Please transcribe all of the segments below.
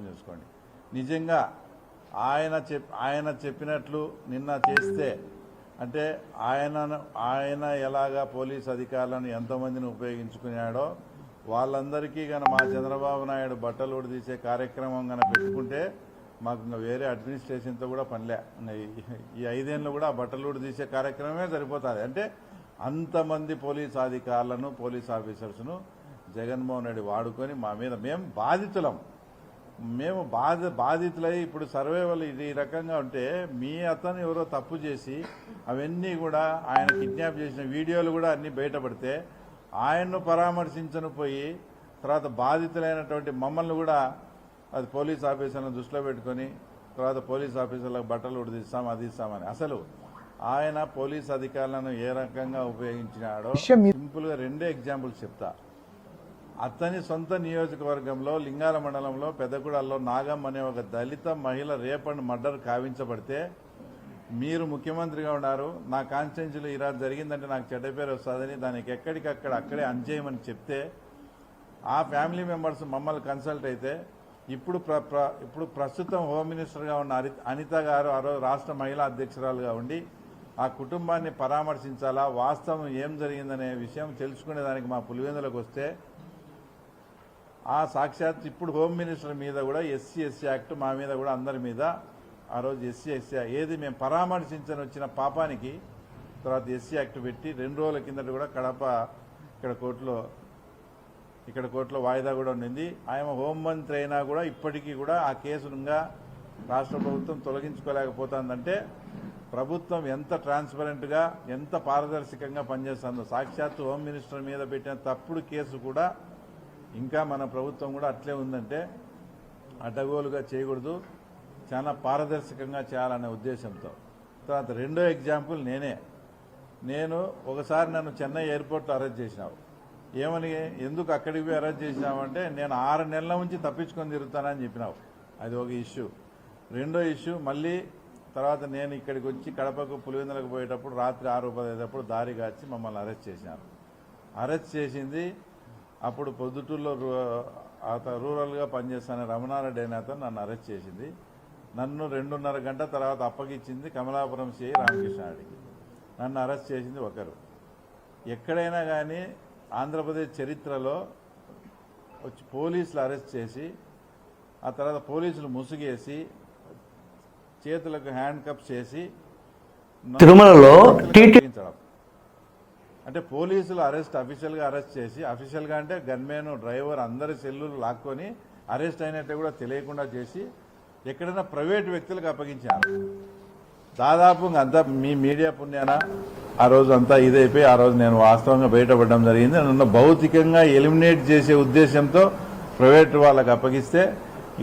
చేసుకోండి. నిజంగా ఆయన చెప్పినట్లు నిన్న చేస్తే అంటే ఆయన ఎలాగా పోలీస్ అధికారులను ఎంతమందిని ఉపయోగించుకున్నాడో వాళ్ళందరికీ గన మా చంద్రబాబు నాయుడు బట్టలు ఉడదీసే కార్యక్రమం గన పెట్టుకుంటే మాకు ఇంకా వేరే అడ్మినిస్ట్రేషన్తో కూడా పనిలే. ఈ 5 ఏళ్ళు కూడా బట్టలు ఉడదీసే కార్యక్రమమే సరిపోతుంది. అంటే అంతమంది పోలీస్ అధికారులను పోలీస్ ఆఫీసర్స్ను జగన్మోహన్ రెడ్డి వాడుకొని మా మీద మేము బాధితులై ఇప్పుడు సర్వైవల్ ఈ రకంగా ఉంటే మీ అతను ఎవరో తప్పు చేసి అవన్నీ కూడా ఆయన కిడ్నాప్ చేసిన వీడియోలు కూడా అన్ని బయటపడితే ఆయన్ను పరామర్శించను పోయి తర్వాత బాధితులైనటువంటి మమ్మల్ని కూడా అది పోలీస్ ఆఫీసర్లను దృష్టిలో పెట్టుకొని తర్వాత పోలీస్ ఆఫీసర్లకు బట్టలు ఉడిదిస్తాం అది ఇస్తామని అసలు ఆయన పోలీస్ అధికారులను ఏ రకంగా ఉపయోగించినాడో సింపుల్గా 2 ఎగ్జాంపుల్స్ చెప్తా. అతని సొంత నియోజకవర్గంలో లింగాల మండలంలో పెద్దగూడలో నాగం అనే ఒక దళిత మహిళ రేప్ అండ్ మర్డర్ కావించబడితే మీరు ముఖ్యమంత్రిగా ఉన్నారు, నా కాన్స్టిట్యున్సీలో ఈరోజు జరిగిందంటే నాకు చెడ్డ పేరు వస్తుందని దానికి ఎక్కడికక్కడ అక్కడే అంచేయమని చెప్తే ఆ ఫ్యామిలీ మెంబర్స్ మమ్మల్ని కన్సల్ట్ అయితే ఇప్పుడు ప్రస్తుతం హోమ్ మినిస్టర్గా ఉన్న అనిత గారు ఆ రోజు రాష్ట్ర మహిళా అధ్యక్షురాలుగా ఉండి ఆ కుటుంబాన్ని పరామర్శించాలా, వాస్తవం ఏం జరిగిందనే విషయం తెలుసుకునేదానికి మా పులివెందులకు వస్తే ఆ సాక్షాత్ ఇప్పుడు హోమ్ మినిస్టర్ మీద కూడా ఎస్సీ యాక్ట్ మా మీద కూడా అందరి మీద ఆ రోజు ఎస్సీ ఏది మేము పరామర్శించని వచ్చిన పాపానికి తర్వాత ఎస్సీ యాక్ట్ పెట్టి 2 రోజుల కిందట కూడా కడప ఇక్కడ కోర్టులో వాయిదా కూడా ఉండింది. ఆయన హోంమంత్రి అయినా కూడా ఇప్పటికీ కూడా ఆ కేసునుగా రాష్ట్ర ప్రభుత్వం తొలగించుకోలేకపోతుందంటే ప్రభుత్వం ఎంత ట్రాన్స్పరెంట్గా ఎంత పారదర్శకంగా పనిచేస్తుందో. సాక్షాత్తు హోమ్ మినిస్టర్ మీద పెట్టిన తప్పుడు కేసు కూడా ఇంకా మన ప్రభుత్వం కూడా అట్లే ఉందంటే అడ్డగోలుగా చేయకూడదు, చాలా పారదర్శకంగా చేయాలనే ఉద్దేశంతో. తర్వాత 2వ ఎగ్జాంపుల్ నేను ఒకసారి నన్ను చెన్నై ఎయిర్పోర్ట్లో అరెస్ట్ చేసినావు. ఏమని ఎందుకు అక్కడికి పోయి అరెస్ట్ చేసినావంటే నేను 6 నెలల నుంచి తప్పించుకొని తిరుగుతానని చెప్పినావు. అది ఒక ఇష్యూ. 2వ ఇష్యూ మళ్ళీ తర్వాత నేను ఇక్కడికి వచ్చి కడపకు పులివెందులకు పోయేటప్పుడు రాత్రి 6:15 దారి కాచి మమ్మల్ని అరెస్ట్ చేసినారు. అరెస్ట్ చేసింది అప్పుడు పొద్దుటూరులో రూరల్గా పనిచేస్తానే రమణారెడ్డి అనే అతను నన్ను అరెస్ట్ చేసింది. నన్ను 2.5 గంట తర్వాత అప్పగించింది కమలాపురం సిఐ రామకృష్ణారెడ్డికి. నన్ను అరెస్ట్ చేసింది ఒకరు. ఎక్కడైనా కానీ ఆంధ్రప్రదేశ్ చరిత్రలో వచ్చి పోలీసులు అరెస్ట్ చేసి ఆ తర్వాత పోలీసులు ముసుగేసి చేతులకు హ్యాండ్ కప్స్ చేసి తిరుమలలో అంటే పోలీసులు అఫీషియల్గా అరెస్ట్ చేసి అఫీషియల్గా అంటే గన్మెన్ డ్రైవర్ అందరి సెల్లులు లాక్కొని అరెస్ట్ అయినట్టు కూడా తెలియకుండా చేసి ఎక్కడైనా ప్రైవేట్ వ్యక్తులకు అప్పగించారు. దాదాపు అంతా మీ మీడియా పుణ్యాన ఆ రోజు అంతా ఇదైపోయి ఆ రోజు నేను వాస్తవంగా బయటపడడం జరిగింది. నన్ను భౌతికంగా ఎలిమినేట్ చేసే ఉద్దేశంతో ప్రైవేట్ వాళ్ళకి అప్పగిస్తే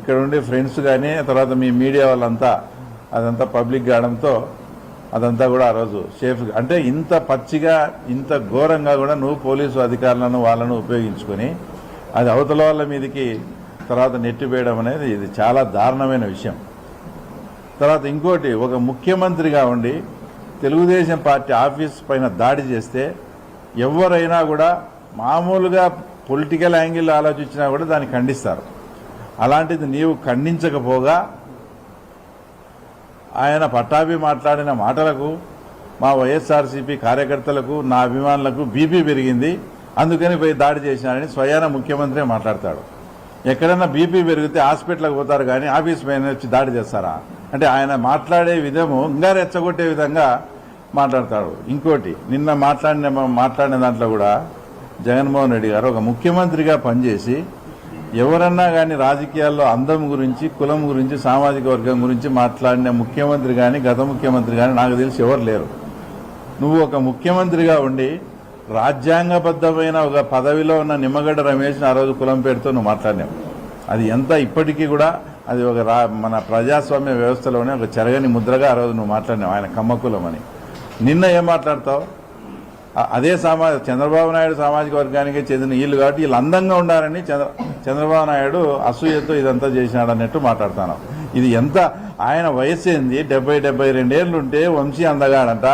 ఇక్కడ ఉండే ఫ్రెండ్స్ కానీ తర్వాత మీ మీడియా వాళ్ళంతా అదంతా పబ్లిక్ కావడంతో అదంతా కూడా ఆ రోజు సేఫ్గా అంటే ఇంత పచ్చిగా ఇంత ఘోరంగా కూడా నువ్వు పోలీసు అధికారులను వాళ్ళను ఉపయోగించుకొని అది అవతల వాళ్ళ మీదకి తర్వాత నెట్టివేయడం అనేది ఇది చాలా దారుణమైన విషయం. తర్వాత ఇంకోటి, ఒక ముఖ్యమంత్రిగా ఉండి తెలుగుదేశం పార్టీ ఆఫీస్ పైన దాడి చేస్తే ఎవరైనా కూడా మామూలుగా పొలిటికల్ యాంగిల్ ఆలోచించినా కూడా దాన్ని ఖండిస్తారు. అలాంటిది నీవు ఖండించకపోగా ఆయన పట్టాభి మాట్లాడిన మాటలకు మా వైఎస్ఆర్సీపీ కార్యకర్తలకు నా అభిమానులకు బీపీ పెరిగింది, అందుకని పోయి దాడి చేసినారని స్వయాన ముఖ్యమంత్రి మాట్లాడతాడు. ఎక్కడైనా బీపీ పెరిగితే హాస్పిటల్కి పోతారు కానీ ఆఫీస్ పైన వచ్చి దాడి చేస్తారా? అంటే ఆయన మాట్లాడే విధము ఇంకా రెచ్చగొట్టే విధంగా మాట్లాడతాడు. ఇంకోటి, నిన్న మాట్లాడిన దాంట్లో కూడా జగన్మోహన్ రెడ్డి గారు ఒక ముఖ్యమంత్రిగా పనిచేసి ఎవరన్నా కానీ రాజకీయాల్లో అందం గురించి కులం గురించి సామాజిక వర్గం గురించి మాట్లాడిన ముఖ్యమంత్రి కానీ గత ముఖ్యమంత్రి కానీ నాకు తెలిసి ఎవరు లేరు. నువ్వు ఒక ముఖ్యమంత్రిగా ఉండి రాజ్యాంగబద్ధమైన ఒక పదవిలో ఉన్న నిమ్మగడ్డ రమేష్ని ఆ రోజు కులం పేరుతో నువ్వు మాట్లాడినావు. అది ఎంత ఇప్పటికీ కూడా అది ఒక మన ప్రజాస్వామ్య వ్యవస్థలోనే ఒక చెరగని ముద్రగా ఆ రోజు నువ్వు మాట్లాడినావు ఆయన కమ్మకులం అని. నిన్న ఏం మాట్లాడతావు? అదే చంద్రబాబు నాయుడు సామాజిక వర్గానికి చెందిన వీళ్ళు కాబట్టి వీళ్ళు అందంగా ఉండాలని చంద్రబాబు నాయుడు అసూయతో ఇదంతా చేసినాడు అన్నట్టు మాట్లాడుతున్నాం. ఇది ఎంత ఆయన వయసు ఏంది? 70-72 ఏళ్ళు ఉంటే వంశీ అందగాడంట,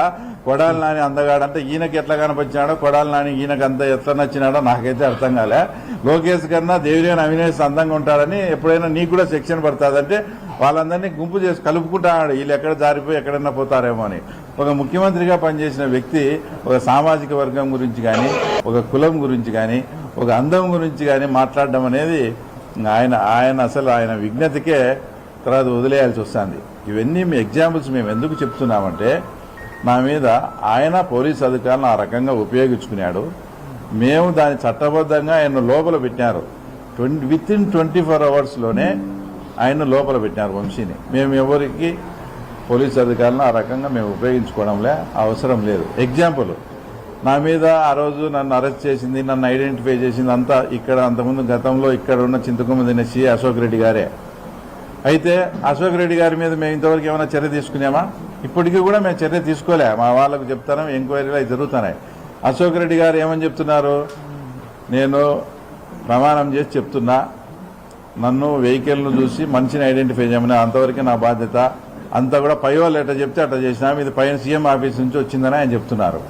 కొడాలి నాని అందగాడంటే ఈయనకి ఎట్లా కనిపించాడో కొడాలి నాని ఈయనకి అంత ఎట్లా నచ్చినాడో నాకైతే అర్థం కాలే. లోకేష్ కన్నా దేవినేని అవినేష్ అందంగా ఉంటాడని ఎప్పుడైనా నీకు కూడా సెక్షన్ పడుతుందంటే వాళ్ళందరినీ గుంపు చేసి కలుపుకుంటాడు, వీళ్ళు ఎక్కడ జారిపోయి ఎక్కడన్నా పోతారేమో అని. ఒక ముఖ్యమంత్రిగా పనిచేసిన వ్యక్తి ఒక సామాజిక వర్గం గురించి కానీ, ఒక కులం గురించి కానీ, ఒక అందం గురించి కానీ మాట్లాడడం అనేది ఆయన అసలు ఆయన విజ్ఞతకే తర్వాత వదిలేయాల్సి వస్తుంది. ఇవన్నీ మీ ఎగ్జాంపుల్స్ మేము ఎందుకు చెప్తున్నామంటే, నా మీద ఆయన పోలీస్ అధికారులను ఆ రకంగా ఉపయోగించుకున్నాడు. మేము దాన్ని చట్టబద్ధంగా ఆయన లోపల పెట్టినారు. విత్ ఇన్ 24 అవర్స్లోనే ఆయన లోపల పెట్టినారు వంశీని. మేము ఎవరికి పోలీస్ అధికారులను ఆ రకంగా మేము ఉపయోగించుకోవడంలే, అవసరం లేదు. ఎగ్జాంపుల్, నా మీద ఆ రోజు నన్ను అరెస్ట్ చేసింది, నన్ను ఐడెంటిఫై చేసింది అంతా ఇక్కడ అంతకుముందు గతంలో ఇక్కడ ఉన్న చింతకొమ్మ సి అశోక్ రెడ్డి గారే. అయితే అశోక్ రెడ్డి గారి మీద మేము ఇంతవరకు ఏమైనా చర్య తీసుకున్నామా? ఇప్పటికీ కూడా మేము చర్య తీసుకోలే. మా వాళ్ళకు చెప్తాను, ఎంక్వైరీలు అవి జరుగుతున్నాయి. అశోక్ రెడ్డి గారు ఏమని చెప్తున్నారు, నేను ప్రమాణం చేసి చెప్తున్నా, నన్ను వెహికల్ను చూసి మనిషిని ఐడెంటిఫై చేయమని, అంతవరకే నా బాధ్యత, అంతా కూడా పై వాళ్ళు ఎట్లా చెప్తే అట్లా చేసినా, ఇది పైన సీఎం ఆఫీస్ నుంచి వచ్చిందని ఆయన చెప్తున్నారు.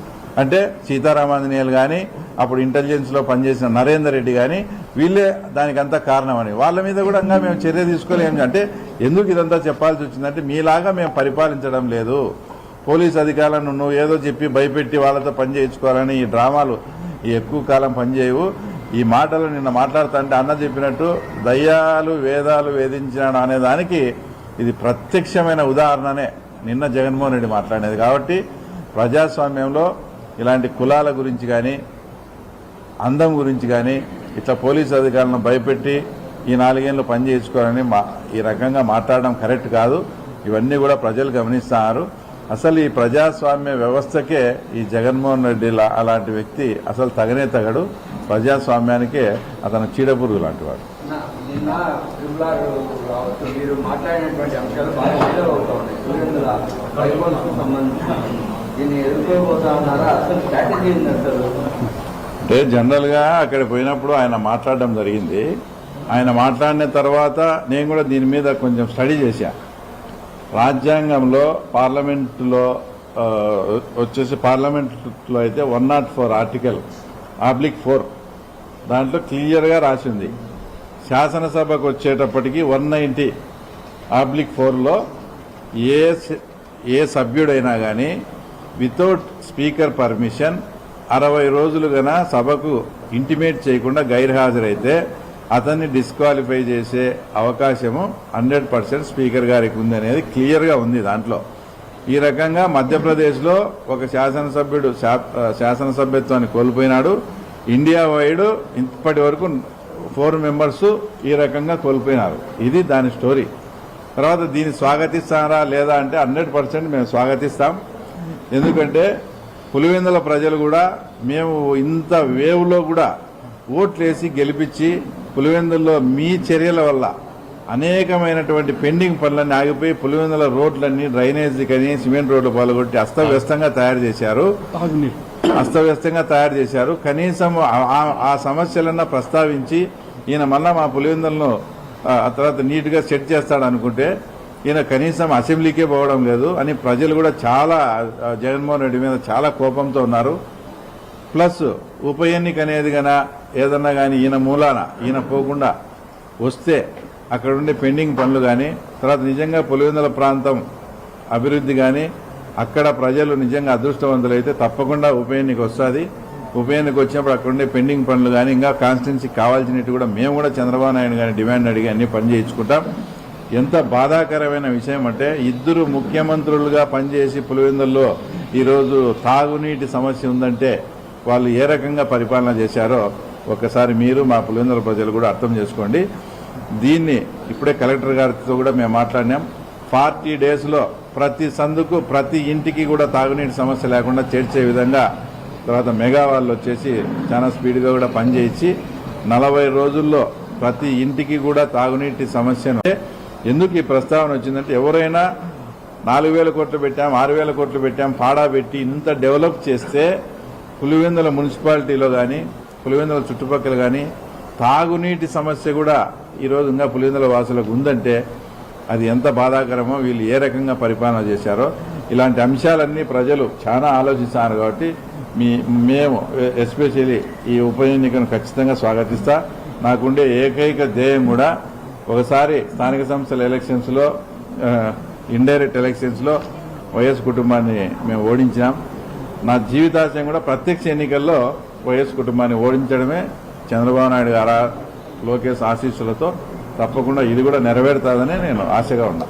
అంటే సీతారామాంజనేయులు కానీ, అప్పుడు ఇంటెలిజెన్స్లో పనిచేసిన నరేందర్ రెడ్డి కానీ, వీళ్ళే దానికంతా కారణమని. వాళ్ళ మీద కూడా ఇంకా మేము చర్య తీసుకోలేము. అంటే ఎందుకు ఇదంతా చెప్పాల్సి వచ్చిందంటే, మీలాగా మేము పరిపాలించడం లేదు. పోలీస్ అధికారులను నువ్వు ఏదో చెప్పి భయపెట్టి వాళ్ళతో పని చేయించుకోవాలని ఈ డ్రామాలు ఎక్కువ కాలం పనిచేయవు. ఈ మాటలు నిన్న మాట్లాడుతుంటే అన్న చెప్పినట్టు దయ్యాలు వేదాలు వేధించినాడు అనే దానికి ఇది ప్రత్యక్షమైన ఉదాహరణనే నిన్న జగన్మోహన్ రెడ్డి మాట్లాడేది. కాబట్టి ప్రజాస్వామ్యంలో ఇలాంటి కులాల గురించి కానీ, అందం గురించి కానీ, ఇట్లా పోలీసు అధికారులను భయపెట్టి ఈ 4 ఏళ్ళు పని చేయించుకోవాలని ఈ రకంగా మాట్లాడడం కరెక్ట్ కాదు. ఇవన్నీ కూడా ప్రజలు గమనిస్తున్నారు. అసలు ఈ ప్రజాస్వామ్య వ్యవస్థకే ఈ జగన్మోహన్ రెడ్డి అలాంటి వ్యక్తి అసలు తగనే తగడు. ప్రజాస్వామ్యానికే అతను చీడపురుగు లాంటి వాడు. నిన్న మీరు మాట్లాడినటువంటి అంశాలు బాగా వైరల్ అవుతా ఉన్నాయి. పులివెందుల ట్రైబల్స్కు సంబంధించి దీన్ని ఎదుర్కోబోతా ఉన్నారా? అసలు స్ట్రాటజీ ఉంది అసలు? అంటే జనరల్గా అక్కడ పోయినప్పుడు ఆయన మాట్లాడడం జరిగింది. ఆయన మాట్లాడిన తర్వాత నేను కూడా దీని మీద కొంచెం స్టడీ చేశా. రాజ్యాంగంలో పార్లమెంటులో వచ్చేసి పార్లమెంట్లో అయితే 104 ఆర్టికల్ /4 దాంట్లో క్లియర్గా రాసింది. శాసనసభకు వచ్చేటప్పటికి 190/4లో ఏ సభ్యుడైనా కానీ వితౌట్ స్పీకర్ పర్మిషన్ 60 రోజులు గన సభకు ఇంటిమేట్ చేయకుండా గైర్హాజరైతే అతన్ని డిస్క్వాలిఫై చేసే అవకాశము 100% స్పీకర్ గారికి ఉంది అనేది క్లియర్గా ఉంది దాంట్లో. ఈ రకంగా మధ్యప్రదేశ్లో ఒక శాసనసభ్యుడు శాసనసభ్యత్వాన్ని కోల్పోయినాడు. ఇండియా వైడ్ ఇప్పటి వరకు 4 మెంబర్స్ ఈ రకంగా కోల్పోయినారు. ఇది దాని స్టోరీ. తర్వాత దీన్ని స్వాగతిస్తారా లేదా అంటే 100% మేము స్వాగతిస్తాం. ఎందుకంటే పులివెందుల ప్రజలు కూడా మేము ఇంత వేవ్లో కూడా ఓట్లేసి గెలిపించి పులివెందుల్లో మీ చర్యల వల్ల అనేకమైనటువంటి పెండింగ్ పనులన్నీ ఆగిపోయి పులివెందుల రోడ్లన్నీ డ్రైనేజీ కానీ సిమెంట్ రోడ్లు పాల్గొట్టి అస్తవ్యస్తంగా తయారు చేశారు. కనీసం ఆ సమస్యలన్నా ప్రస్తావించి ఈయన మళ్ళా మా పులివెందులను ఆ తర్వాత నీట్గా సెట్ చేస్తాడు అనుకుంటే ఈయన కనీసం అసెంబ్లీకే పోవడం లేదు అని ప్రజలు కూడా చాలా జగన్మోహన్ రెడ్డి మీద చాలా కోపంతో ఉన్నారు. ప్లస్ ఉప ఎన్నిక అనేది ఏదన్నా కానీ ఈయన మూలాన ఈయన పోకుండా వస్తే అక్కడ ఉండే పెండింగ్ పనులు కానీ, తర్వాత నిజంగా పులివెందుల ప్రాంతం అభివృద్ధి కానీ, అక్కడ ప్రజలు నిజంగా అదృష్టవంతులైతే తప్పకుండా ఉప ఎన్నిక వస్తుంది. ఉప ఎన్నిక వచ్చినప్పుడు అక్కడ ఉండే పెండింగ్ పనులు కానీ, ఇంకా కాన్స్టిట్యున్సీకి కావాల్సినట్టు కూడా మేము కూడా చంద్రబాబు నాయుడు గారిని డిమాండ్ అడిగి అన్ని పని చేయించుకుంటాం. ఎంత బాధాకరమైన విషయం అంటే 2 ముఖ్యమంత్రులుగా పనిచేసి పులివెందుల్లో ఈరోజు తాగునీటి సమస్య ఉందంటే వాళ్ళు ఏ రకంగా పరిపాలన చేశారో ఒకసారి మీరు మా పులివెందుల ప్రజలు కూడా అర్థం చేసుకోండి. దీన్ని ఇప్పుడే కలెక్టర్ గారితో కూడా మేము మాట్లాడినాం. 40 డేస్లో ప్రతి సందుకు ప్రతి ఇంటికి కూడా తాగునీటి సమస్య లేకుండా చేర్చే విధంగా తర్వాత మెగా వాళ్ళు వచ్చేసి చాలా స్పీడ్గా కూడా పనిచేయించి 40 రోజుల్లో ప్రతి ఇంటికి కూడా తాగునీటి సమస్యను. ఎందుకు ఈ ప్రస్తావన వచ్చిందంటే ఎవరైనా 4,000 కోట్లు పెట్టాం, 6,000 కోట్లు పెట్టాం, పాడా పెట్టి ఇంత డెవలప్ చేస్తే పులివెందుల మున్సిపాలిటీలో కానీ పులివెందుల చుట్టుపక్కల కానీ తాగునీటి సమస్య కూడా ఈరోజు ఇంకా పులివెందుల వాసులకు ఉందంటే అది ఎంత బాధాకరమో, వీళ్ళు ఏ రకంగా పరిపాలన చేశారో. ఇలాంటి అంశాలన్నీ ప్రజలు చాలా ఆలోచిస్తున్నారు కాబట్టి మేము ఎస్పెషల్లీ ఈ ఉప ఎన్నికను ఖచ్చితంగా స్వాగతిస్తా. నాకుండే ఏకైక ధ్యేయం కూడా ఒకసారి స్థానిక సంస్థల ఎలక్షన్స్లో ఇండైరెక్ట్ ఎలక్షన్స్లో వైఎస్ కుటుంబాన్ని మేము ఓడించాం. నా జీవితాశయం కూడా ప్రత్యక్ష ఎన్నికల్లో వైఎస్ కుటుంబాన్ని ఓడించడమే. చంద్రబాబు నాయుడు గారు లోకేష్ ఆశీస్సులతో తప్పకుండా ఇది కూడా నెరవేరుతుందని నేను ఆశగా ఉన్నా.